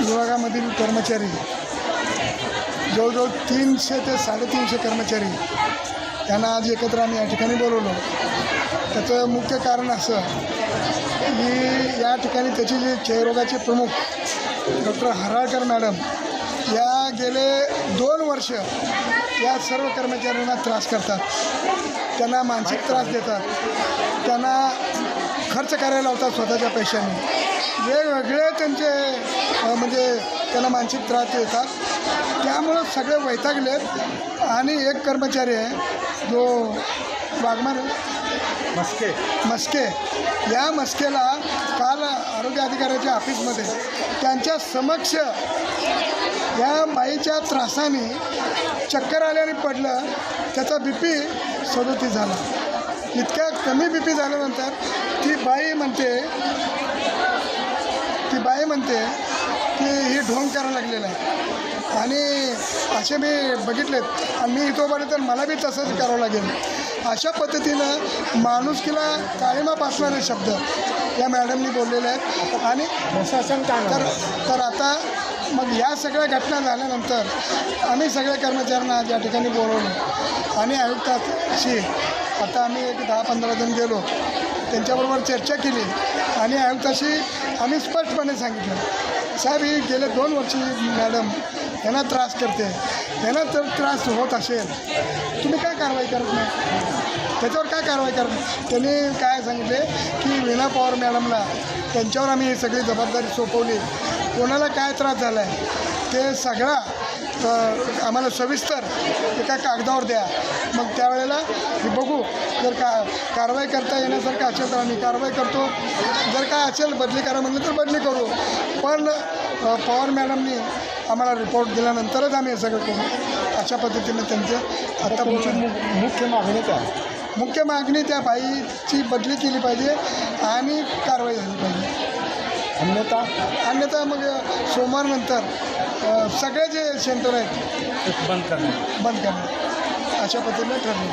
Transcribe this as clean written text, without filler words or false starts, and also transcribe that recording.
विभागामधील कर्मचारी जवळजवळ 300 ते 350 कर्मचारी त्यांना आज एकत्र आम्ही या ठिकाणी बोलवलो। त्याचं मुख्य कारण असं की या ठिकाणी त्याची जे क्षयरोगाचे प्रमुख डॉक्टर हराळकर मॅडम या गेले 2 वर्ष या सर्व कर्मचाऱ्यांना त्रास करतात, त्यांना मानसिक त्रास देतात, त्यांना खर्च करायला लावतात स्वतःच्या पैशाने, वेगवेगळे त्यांचे म्हणजे त्यांना मानसिक त्रास देतात। त्यामुळं सगळे वैतागलेत आणि एक कर्मचारी आहे जो वाघमारे मस्के या मस्केला काल आरोग्य अधिकाऱ्याच्या ऑफिसमध्ये त्यांच्या समक्ष या बाईच्या त्रासाने चक्कर आल्याने पडलं, त्याचा BP 37 झाला। इतक्या कमी BP झाल्यानंतर ती बाई म्हणते की ही ढोंग करायला लागलेलं आहे आणि असे मी बघितलेत आणि मी इथं बघितलं तर मला बी तसंच करावं लागेल। अशा पद्धतीनं माणुसकीला काळिमा पासणारे शब्द या मॅडमनी बोललेले आहेत आणि प्रशासन काय तर आता मग या सगळ्या घटना झाल्यानंतर आम्ही सगळ्या कर्मचाऱ्यांना आज या ठिकाणी बोलवलं आणि आयुक्ताशी आता आम्ही एक 10-15 जण गेलो, त्यांच्याबरोबर चर्चा केली आणि आयुक्ताशी आम्ही स्पष्टपणे सांगितलं, साहेब ही गेले 2 वर्षी मॅडम यांना त्रास करते, यांना तर त्रास होत असेल, तुम्ही काय कारवाई करत नाही, त्याच्यावर काय कारवाई करत। त्यांनी काय सांगितले की वीणा पवार मॅडमला त्यांच्यावर आम्ही ही सगळी जबाबदारी सोपवली, कोणाला काय त्रास झाला आहे ते सगळा आम्हाला सविस्तर एका कागदावर द्या, मग त्यावेळेला हे बघू, जर कारवाई करता येण्यासारखं असेल तर आम्ही कारवाई करतो, जर काय असेल बदली करा म्हटलं तर बदली करू। पण पवार मॅडमनी आम्हाला रिपोर्ट दिल्यानंतरच आम्ही हे सगळं करू, अशा पद्धतीनं त्यांचं आता मुख्य मागणी काय? मुख्य मागणी त्या बाईची बदली केली पाहिजे आणि कारवाई झाली पाहिजे। अन्यथा मग सोमवारनंतर सगळे जे सेंटर आहेत बंद करणार अशा पद्धतीने ठरले।